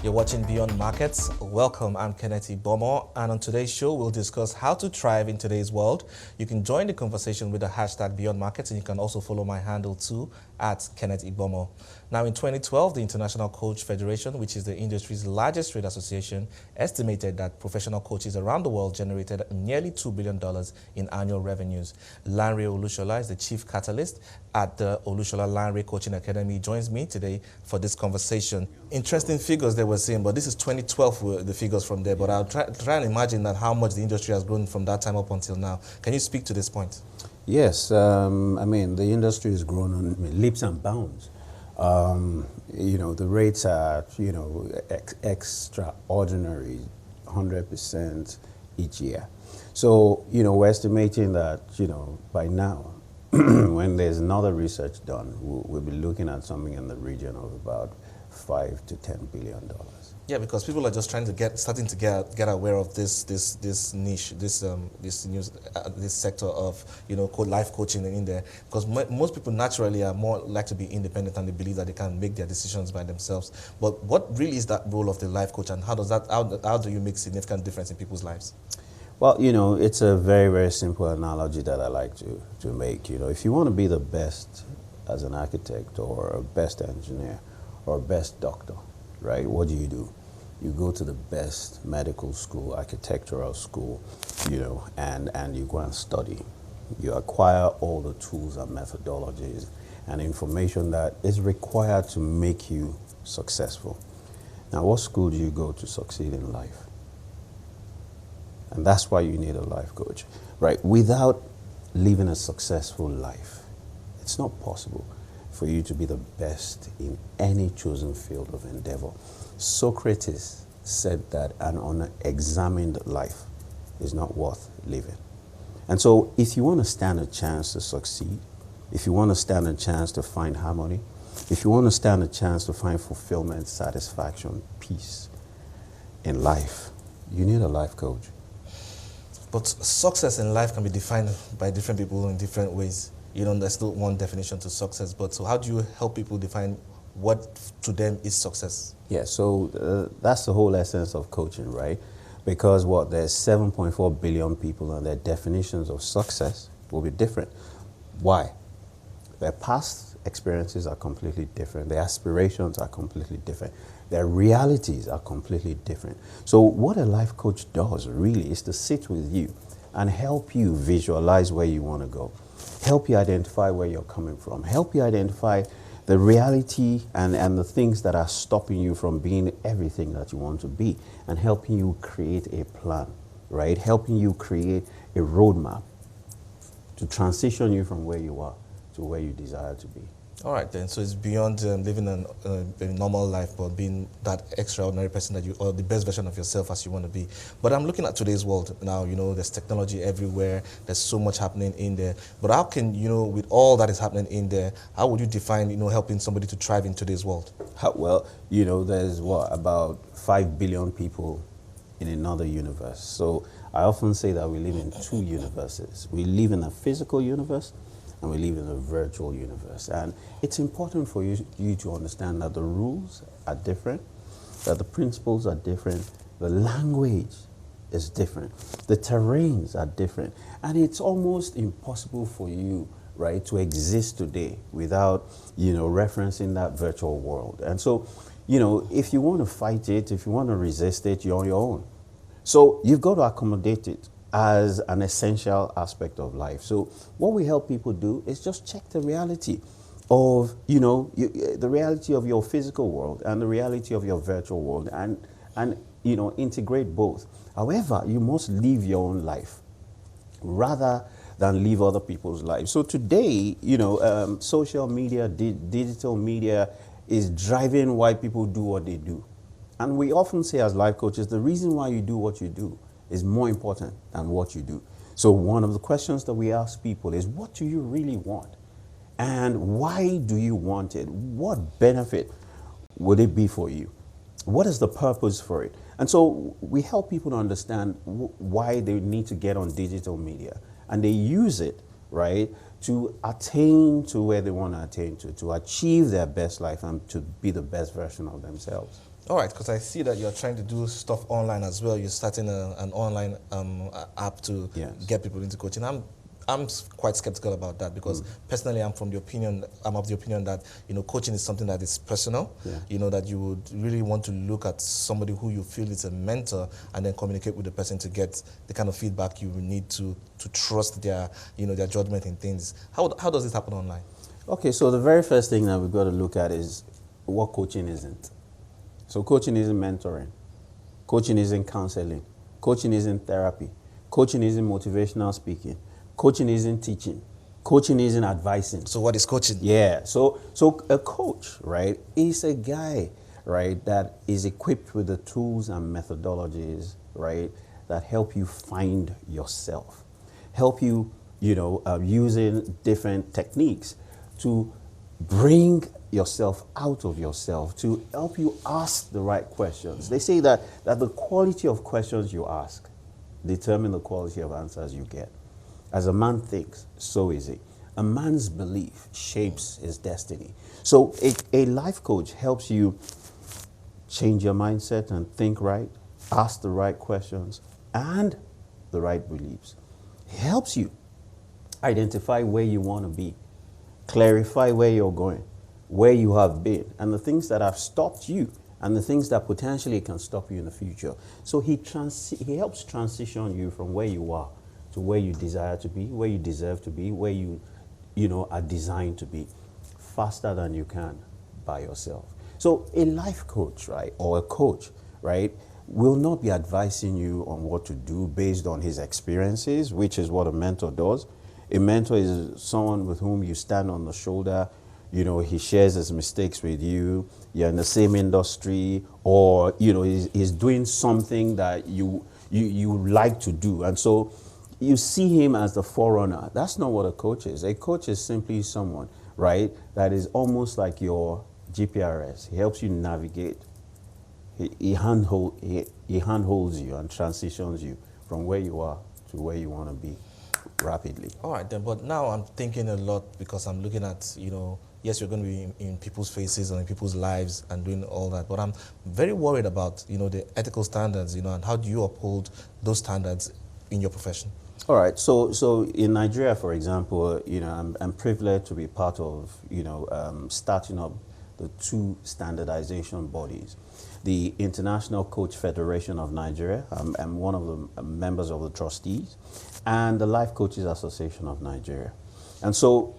You're watching Beyond Markets. Welcome, I'm Kenneth Ibomo, and on today's show, we'll discuss how to thrive in today's world. You can join the conversation with the hashtag Beyond Markets, and you can also follow my handle too, at Kenneth Ibomo. Now, in 2012, the International Coach Federation, which is the industry's largest trade association, estimated that professional coaches around the world generated nearly $2 billion in annual revenues. Lanre Olusola is the chief catalyst at the Olusola Lanre Coaching Academy. He joins me today for this conversation. Interesting figures they were saying, but this is 2012, the figures from there. But I'll try and imagine that how much the industry has grown from that time up until now. Can you speak to this point? Yes, I mean, the industry has grown on leaps and bounds. The rates are, extraordinary, 100% each year. So, we're estimating that, by now, when there's another research done, we'll be looking at something in the region of about $5 to $10 billion. Yeah, because people are just starting to get aware of this niche, this sector of life coaching in there. Because most people naturally are more like to be independent, and they believe that they can make their decisions by themselves. But what really is that role of the life coach, and how do you make significant difference in people's lives? Well, it's a very, very simple analogy that I like to make. If you want to be the best as an architect or a best engineer or a best doctor, right, what do? You go to the best medical school, architectural school, and you go and study. You acquire all the tools and methodologies and information that is required to make you successful. Now, what school do you go to succeed in life? And that's why you need a life coach, right? Without living a successful life, it's not possible for you to be the best in any chosen field of endeavor. Socrates said that an unexamined life is not worth living. And so if you want to stand a chance to succeed, if you want to stand a chance to find harmony, if you want to stand a chance to find fulfillment, satisfaction, peace in life, you need a life coach. But success in life can be defined by different people in different ways. There's not one definition to success, but so how do you help people define what to them is success? Yeah, so that's the whole essence of coaching, right? Because there's 7.4 billion people, and their definitions of success will be different. Why? Their past experiences are completely different. Their aspirations are completely different. Their realities are completely different. So what a life coach does really is to sit with you and help you visualize where you want to go, help you identify where you're coming from, help you identify the reality and the things that are stopping you from being everything that you want to be, and helping you create a plan, right? Helping you create a roadmap to transition you from where you are to where you desire to be. All right, then. So it's beyond living a normal life, but being that extraordinary person that or the best version of yourself as you want to be. But I'm looking at today's world now. There's technology everywhere. There's so much happening in there. But how can with all that is happening in there, how would you define helping somebody to thrive in today's world? There's about 5 billion people in another universe. So I often say that we live in two universes. We live in a physical universe, and we live in a virtual universe. And it's important for you to understand that the rules are different, that the principles are different, the language is different, the terrains are different, and it's almost impossible for you, right, to exist today without, referencing that virtual world. And so, if you want to fight it, if you want to resist it, you're on your own. So you've got to accommodate it as an essential aspect of life. So what we help people do is just check the reality of, the reality of your physical world and the reality of your virtual world, and integrate both. However, you must live your own life rather than live other people's lives. So today, social media, digital media is driving why people do what they do. And we often say as life coaches, the reason why you do what you do is more important than what you do. So one of the questions that we ask people is, what do you really want? And why do you want it? What benefit would it be for you? What is the purpose for it? And so we help people to understand why they need to get on digital media. And they use it, right, to attain to where they want to attain to achieve their best life and to be the best version of themselves. All right, because I see that you're trying to do stuff online as well. You're starting an online app to get people into coaching. I'm quite skeptical about that because personally, I'm of the opinion that coaching is something that is personal. That you would really want to look at somebody who you feel is a mentor and then communicate with the person to get the kind of feedback you need to trust their their judgment in things. How does this happen online? Okay, so the very first thing that we've got to look at is what coaching isn't. So coaching isn't mentoring. Coaching isn't counseling. Coaching isn't therapy. Coaching isn't motivational speaking. Coaching isn't teaching. Coaching isn't advising. So what is coaching? Yeah, so a coach, right, is a guy, right, that is equipped with the tools and methodologies, right, that help you find yourself, help you, using different techniques to bring yourself out of yourself, to help you ask the right questions. They say that the quality of questions you ask determine the quality of answers you get. As a man thinks, so is he. A man's belief shapes his destiny. So a life coach helps you change your mindset and think right, ask the right questions, and the right beliefs. It helps you identify where you want to be, clarify where you're going, where you have been, and the things that have stopped you, and the things that potentially can stop you in the future. So he helps transition you from where you are to where you desire to be, where you deserve to be, where you are designed to be, faster than you can by yourself. So a life coach, right, or a coach, right, will not be advising you on what to do based on his experiences, which is what a mentor does. A mentor is someone with whom you stand on the shoulder. He shares his mistakes with you. You're in the same industry, or he's doing something that you like to do, and so you see him as the forerunner. That's not what a coach is. A coach is simply someone, right, that is almost like your GPRS. He helps you navigate. He handholds you and transitions you from where you are to where you want to be rapidly. All right, then, but now I'm thinking a lot because I'm looking at, yes, you're going to be in people's faces and in people's lives and doing all that, but I'm very worried about, the ethical standards, and how do you uphold those standards in your profession? All right, so in Nigeria, for example, I'm privileged to be part of, starting up the two standardization bodies. The International Coach Federation of Nigeria, I'm one of the members of the trustees, and the Life Coaches Association of Nigeria. And so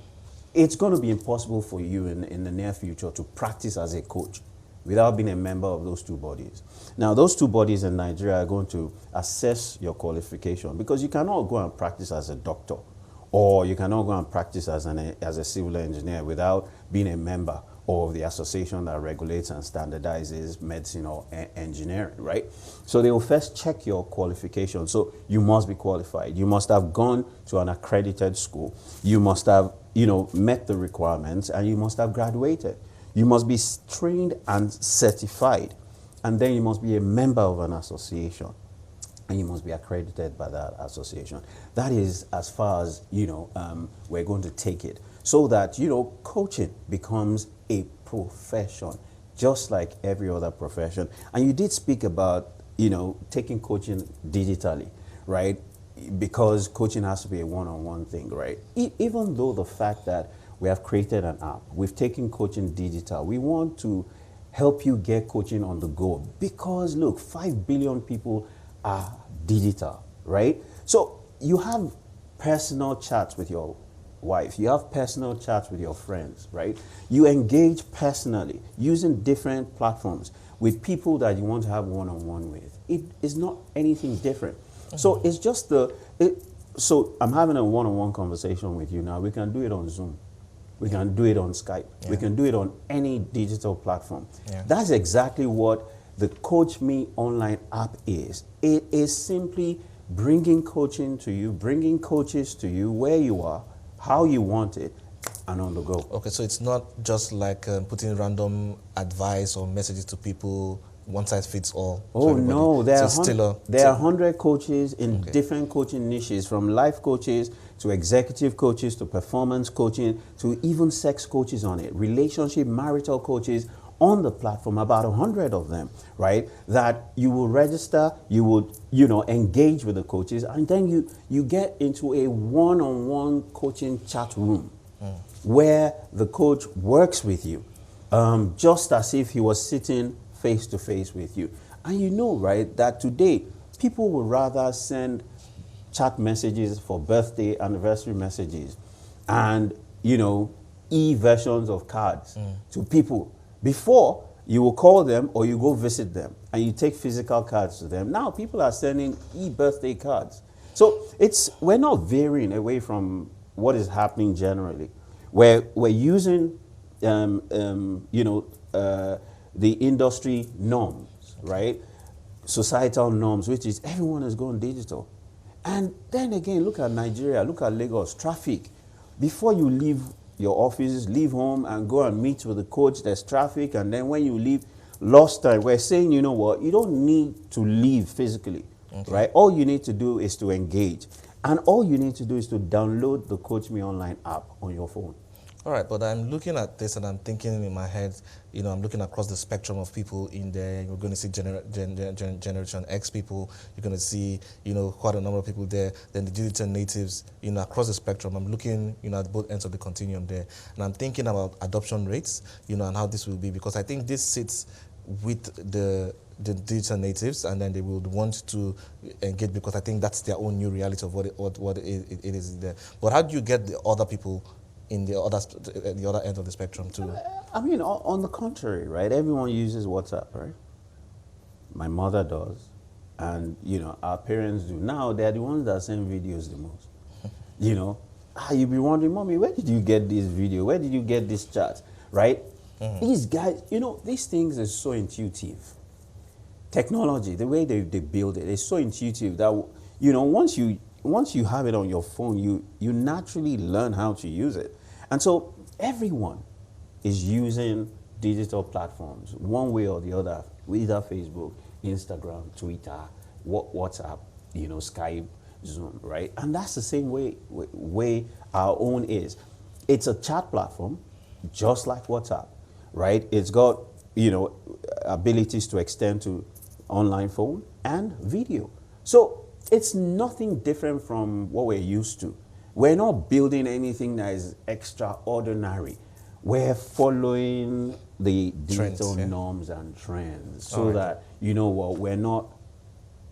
it's going to be impossible for you in the near future to practice as a coach without being a member of those two bodies. Now, those two bodies in Nigeria are going to assess your qualification, because you cannot go and practice as a doctor, or you cannot go and practice as a civil engineer without being a member of the association that regulates and standardizes medicine or engineering, right? So they will first check your qualification. So you must be qualified. You must have gone to an accredited school. You must have, met the requirements, and you must have graduated. You must be trained and certified, and then you must be a member of an association, and you must be accredited by that association. That is as far as, we're going to take it, so that, coaching becomes a profession, just like every other profession. And you did speak about, taking coaching digitally, right? Because coaching has to be a one-on-one thing, right? Even though the fact that we have created an app, we've taken coaching digital, we want to help you get coaching on the go, because look, 5 billion people are digital, right? So you have personal chats with your wife, you have personal chats with your friends, right? You engage personally using different platforms with people that you want to have one-on-one with. It is not anything different. So it's just so I'm having a one-on-one conversation with you now. We can do it on Zoom. We can do it on Skype. We can do it on any digital platform. That's exactly what the CoachMe online app is. It is simply bringing coaching to you, bringing coaches to you where you are, how you want it, and on the go. Okay, so it's not just like putting random advice or messages to people, one size fits all. Oh no, there are 100 coaches in different coaching niches, from life coaches to executive coaches to performance coaching to even sex coaches on it, relationship, marital coaches, on the platform, about 100 of them, right? That you will register, you would, engage with the coaches, and then you get into a one-on-one coaching chat room where the coach works with you, just as if he was sitting face to face with you. And you know, right, that today people would rather send chat messages for birthday, anniversary messages, and, e-versions of cards to people. Before, you will call them or you go visit them and you take physical cards to them. Now people are sending e-birthday cards. So we're not veering away from what is happening generally. We're using, the industry norms, right? Societal norms, which is everyone is going digital. And then again, look at Nigeria, look at Lagos, traffic. Before you leave your office, leave home and go and meet with the coach, there's traffic. And then when you leave, lost time. We're saying, you know what, you don't need to leave physically, right? All you need to do is to engage. And all you need to do is to download the CoachMe online app on your phone. All right, but I'm looking at this and I'm thinking in my head, I'm looking across the spectrum of people in there. You're going to see Generation X people. You're going to see, quite a number of people there. Then the digital natives, across the spectrum. I'm looking, at both ends of the continuum there. And I'm thinking about adoption rates, and how this will be. Because I think this sits with the digital natives, and then they would want to engage because I think that's their own new reality of what it is there. But how do you get the other people in the other end of the spectrum too? I mean, on the contrary, right? Everyone uses WhatsApp, right? My mother does, and our parents do. Now they're the ones that send videos the most. You'll be wondering, Mommy, where did you get this video? Where did you get this chat? Right? These guys, these things are so intuitive. Technology, the way they build it, is so intuitive that once you have it on your phone, you naturally learn how to use it. And so everyone is using digital platforms one way or the other, either Facebook, Instagram, Twitter, WhatsApp, Skype, Zoom, right? And that's the same way our own is. It's a chat platform, just like WhatsApp, right? It's got, abilities to extend to online phone and video. So it's nothing different from what we're used to. We're not building anything that is extraordinary. We're following the digital norms and trends so that, we're not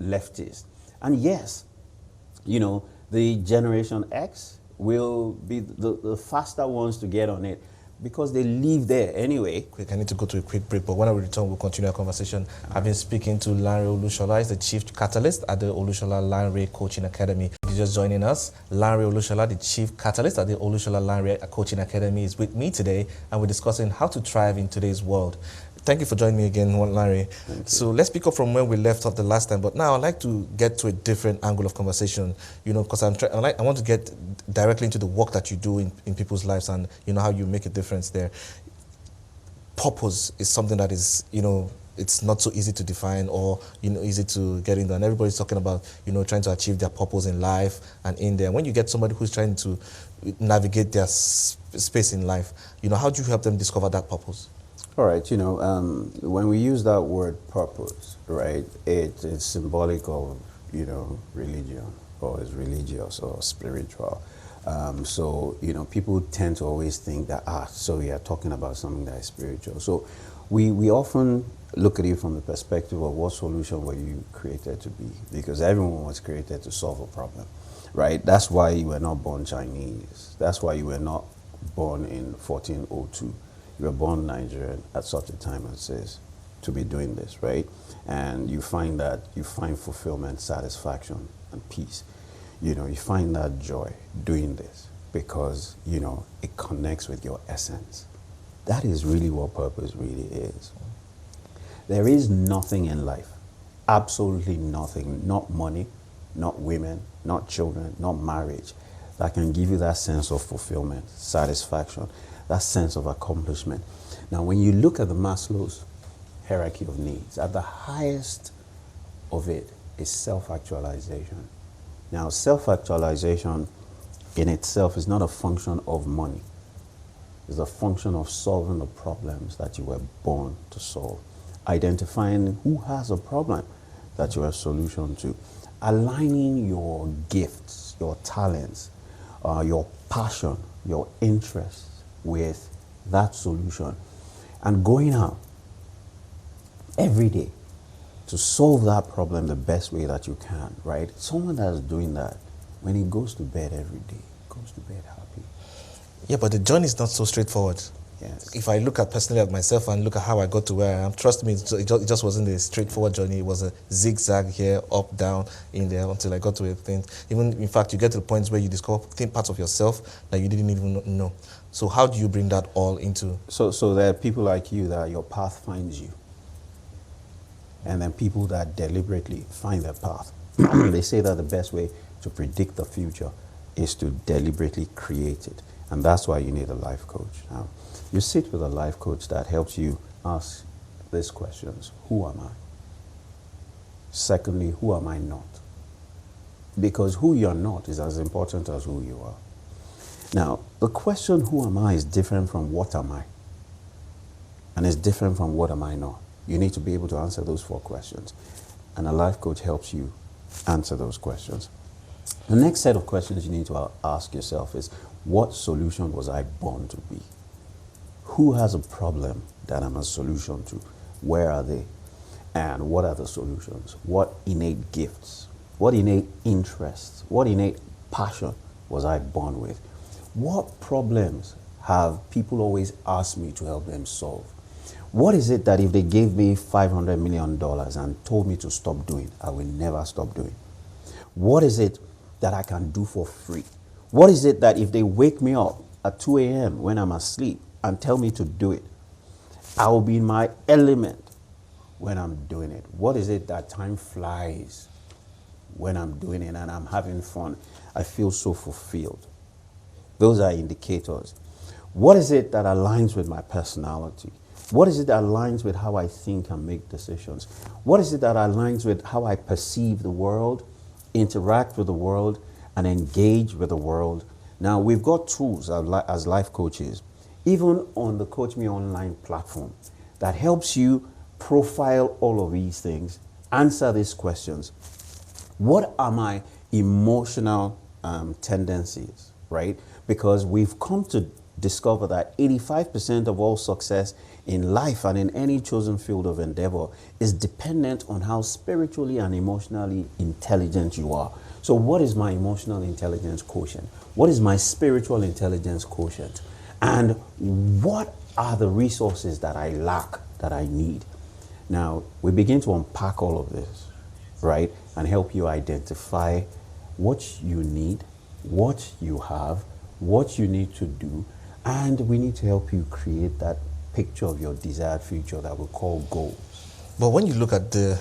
leftist. And yes, the Generation X will be the faster ones to get on it because they live there anyway. Quick, I need to go to a quick break, but when I return, we'll continue our conversation. I've been speaking to Lanre Olusola. He's the Chief Catalyst at the Olusola Lanre Coaching Academy. If you're just joining us, Lanre Olusola, the Chief Catalyst at the Olusola Lanre Coaching Academy, is with me today, and we're discussing how to thrive in today's world. Thank you for joining me again, Lanre. So let's pick up from where we left off the last time. But now I'd like to get to a different angle of conversation, because I want to get directly into the work that you do in people's lives and, how you make a difference there. Purpose is something that is, it's not so easy to define or, easy to get into. And everybody's talking about, trying to achieve their purpose in life and in there. When you get somebody who's trying to navigate their space in life, how do you help them discover that purpose? All right, when we use that word purpose, right, it's symbolic of, religion, or is religious or spiritual. So, people tend to always think that, so we are talking about something that is spiritual. So we often look at it from the perspective of what solution were you created to be, because everyone was created to solve a problem, right? That's why you were not born Chinese. That's why you were not born in 1402. You were born Nigerian at such a time as this to be doing this, right? And you find fulfillment, satisfaction, and peace. You find that joy doing this because, it connects with your essence. That is really what purpose really is. There is nothing in life, absolutely nothing, not money, not women, not children, not marriage, that can give you that sense of fulfillment, satisfaction, that sense of accomplishment. Now, when you look at the Maslow's hierarchy of needs, at the highest of it is self-actualization. Now, self-actualization in itself is not a function of money. is a function of solving the problems that you were born to solve. Identifying who has a problem that you're a solution to. Aligning your gifts, your talents, your passion, your interests with that solution. And going out every day to solve that problem the best way that you can, right? Someone that's doing that, when he goes to bed every day, goes to bed happy. Yeah, but the journey is not so straightforward. Yes. If I look at personally at myself and look at how I got to where I am, trust me, it just wasn't a straightforward journey. It was a zigzag here, up, down, in there, until I got to a thing. Even, in fact, you get to the points where you discover parts of yourself that you didn't even know. So how do you bring that all into? So there are people like you that your path finds you. And then people that deliberately find their path. They say that the best way to predict the future is to deliberately create it. And that's why you need a life coach. Now, you sit with a life coach that helps you ask these questions. Who am I? Secondly, who am I not? Because who you're not is as important as who you are. Now, the question, who am I, is different from what am I? And it's different from what am I not? You need to be able to answer those 4 questions. And a life coach helps you answer those questions. The next set of questions you need to ask yourself is, what solution was I born to be? Who has a problem that I'm a solution to? Where are they? And what are the solutions? What innate gifts? What innate interests? What innate passion was I born with? What problems have people always asked me to help them solve? What is it that if they gave me $500 million and told me to stop doing, I will never stop doing? What is it that I can do for free? What is it that if they wake me up at 2 a.m. when I'm asleep and tell me to do it, I will be in my element when I'm doing it? What is it that time flies when I'm doing it and I'm having fun? I feel so fulfilled. Those are indicators. What is it that aligns with my personality? What is it that aligns with how I think and make decisions? What is it that aligns with how I perceive the world, interact with the world, and engage with the world? Now, we've got tools as life coaches, even on the CoachMe online platform, that helps you profile all of these things, answer these questions. What are my emotional tendencies, right? Because we've come to discover that 85% of all success in life and in any chosen field of endeavor is dependent on how spiritually and emotionally intelligent you are. So what is my emotional intelligence quotient? What is my spiritual intelligence quotient? And what are the resources that I lack, that I need? Now, we begin to unpack all of this, right? And help you identify what you need, what you have, what you need to do, and we need to help you create that picture of your desired future that we call goals. But when you look at the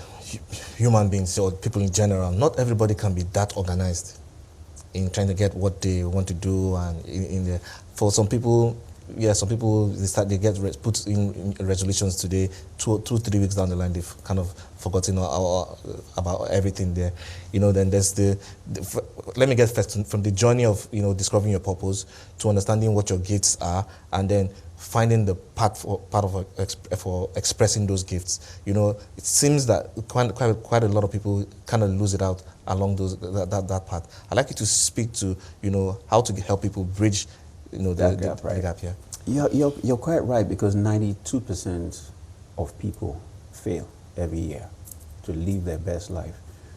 human beings or people in general, not everybody can be that organized in trying to get what they want to do. And for some people, yeah, some people they get put in resolutions today. 2-3 weeks down the line, they've kind of forgotten about everything there. Then there's let me get first from the journey of discovering your purpose to understanding what your gifts are, and then finding the part for expressing those gifts. It seems that quite a lot of people kind of lose it out along that path. I'd like you to speak to how to help people bridge the gap here. You're quite right, because 92% of people fail every year to live their best life,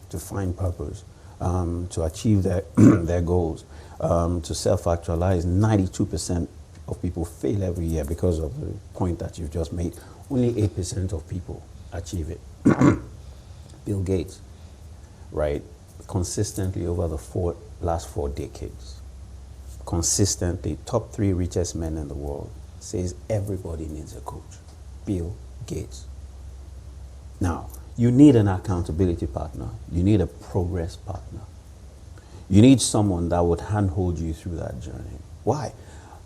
to find purpose, to achieve their goals, to self-actualize. 92% of people fail every year because of the point that you've just made. Only 8% of people achieve it. Bill Gates, right, consistently over the last 4 decades, consistently, top 3 richest men in the world, says everybody needs a coach. Bill Gates. Now, you need an accountability partner. You need a progress partner. You need someone that would handhold you through that journey. Why?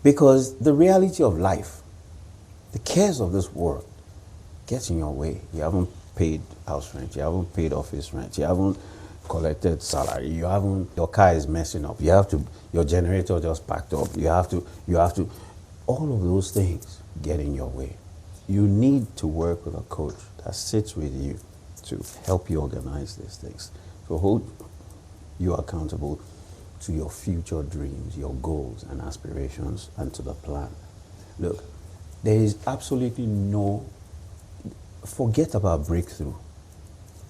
Because the reality of life, the cares of this world, gets in your way. You haven't paid house rent. You haven't paid office rent. You haven't collected salary. Your car is messing up. Your generator just packed up. You have to, all of those things get in your way. You need to work with a coach that sits with you to help you organize these things, to hold you accountable to your future dreams, your goals and aspirations, and to the plan. Look, there is absolutely no, forget about breakthrough.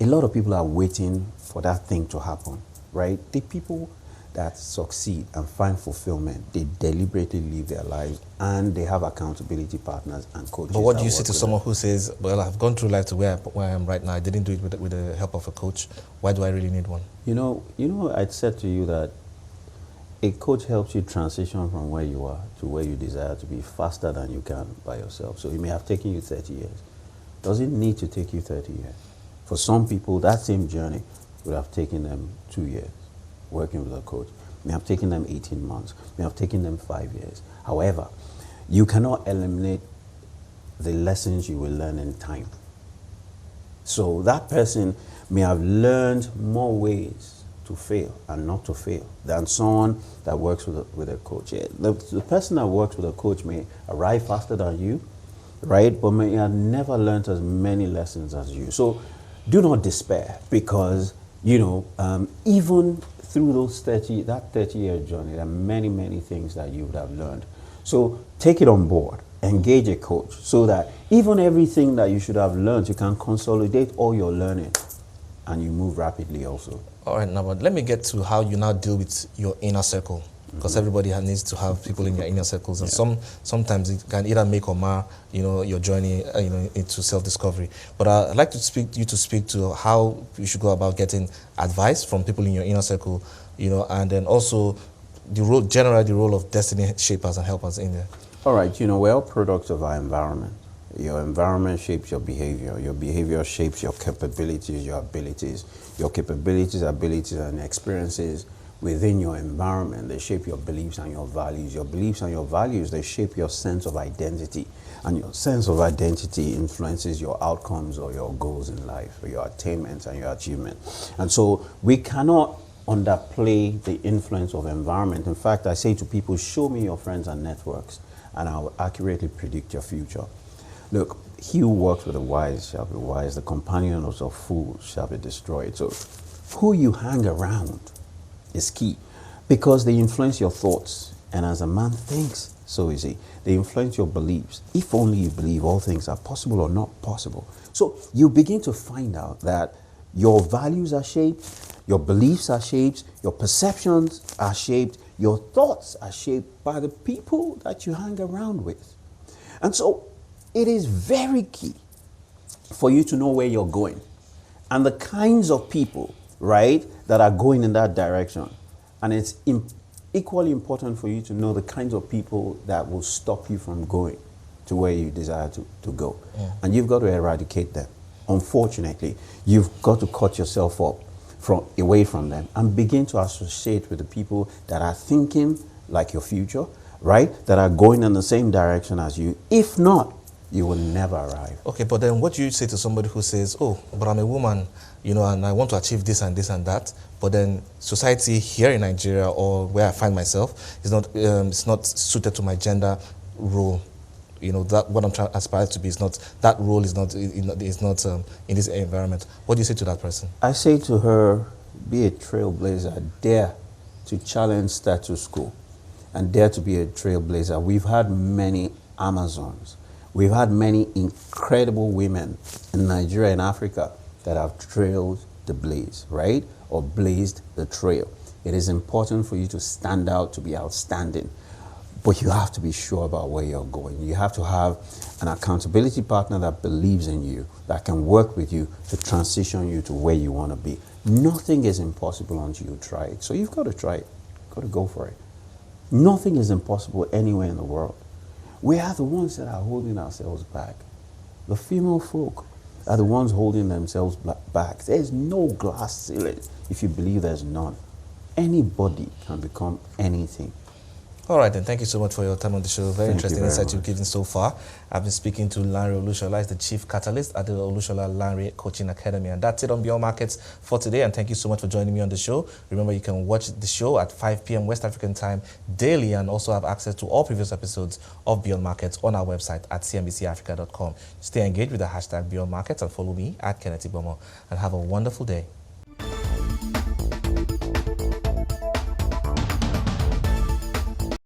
A lot of people are waiting for that thing to happen, right? The people that succeed and find fulfillment, they deliberately live their lives, and they have accountability partners and coaches. But what do you say to someone who says, well, I've gone through life to where I am right now, I didn't do it with the help of a coach, why do I really need one? You know, I'd said to you that a coach helps you transition from where you are to where you desire to be faster than you can by yourself. So it may have taken you 30 years. Does it need to take you 30 years? For some people, that same journey would have taken them 2 years. Working with a coach may have taken them 18 months, may have taken them 5 years. However, you cannot eliminate the lessons you will learn in time. So that person may have learned more ways to fail and not to fail than someone that works with a coach. The person that works with a coach may arrive faster than you, right? But may have never learned as many lessons as you. So do not despair, because even through that 30-year journey, there are many, many things that you would have learned. So take it on board, engage a coach, so that even everything that you should have learned, you can consolidate all your learning, and you move rapidly also. All right, now, but let me get to how you now deal with your inner circle, because everybody needs to have people in your inner circles, and sometimes it can either make or mar, your journey, into self-discovery. But I'd like to speak to how you should go about getting advice from people in your inner circle, and then also the role of destiny shapers and helpers in there. All right, we're all products of our environment. Your environment shapes your behavior. Your behavior shapes your capabilities, your abilities. Your capabilities, abilities, and experiences within your environment, they shape your beliefs and your values. Your beliefs and your values, they shape your sense of identity. And your sense of identity influences your outcomes or your goals in life, or your attainments and your achievements. And so we cannot underplay the influence of environment. In fact, I say to people, show me your friends and networks, and I will accurately predict your future. Look, he who works with the wise shall be wise. The companions of fools shall be destroyed. So who you hang around is key, because they influence your thoughts. And as a man thinks, so is he. They influence your beliefs. If only you believe all things are possible or not possible. So you begin to find out that your values are shaped, your beliefs are shaped, your perceptions are shaped, your thoughts are shaped by the people that you hang around with. And so it is very key for you to know where you're going and the kinds of people, right, that are going in that direction. And it's equally important for you to know the kinds of people that will stop you from going to where you desire to go. Yeah. And you've got to eradicate them. Unfortunately, you've got to cut yourself up away from them and begin to associate with the people that are thinking like your future, right, that are going in the same direction as you. If not, you will never arrive. Okay, but then what do you say to somebody who says, oh, but I'm a woman, and I want to achieve this and this and that, but then society here in Nigeria or where I find myself is not suited to my gender role. That what I'm trying to aspire to be is not, that role is not in this environment. What do you say to that person? I say to her, be a trailblazer, dare to challenge status quo, and dare to be a trailblazer. We've had many Amazons. We've had many incredible women in Nigeria and Africa that have trailed the blaze, right? Or blazed the trail. It is important for you to stand out, to be outstanding. But you have to be sure about where you're going. You have to have an accountability partner that believes in you, that can work with you to transition you to where you want to be. Nothing is impossible until you try it. So you've got to try it. You've got to go for it. Nothing is impossible anywhere in the world. We are the ones that are holding ourselves back. The female folk are the ones holding themselves back. There's no glass ceiling if you believe there's none. Anybody can become anything. All right, then. Thank you so much for your time on the show. Very Thank you interesting very insight you've much. given so far. I've been speaking to Lanre Olusola, he's the Chief Catalyst at the Olusola Lanre Coaching Academy. And that's it on Beyond Markets for today. And thank you so much for joining me on the show. Remember, you can watch the show at 5 p.m. West African time daily and also have access to all previous episodes of Beyond Markets on our website at cnbcafrica.com. Stay engaged with the hashtag Beyond Markets and follow me at Kenneth Ibomo. And have a wonderful day.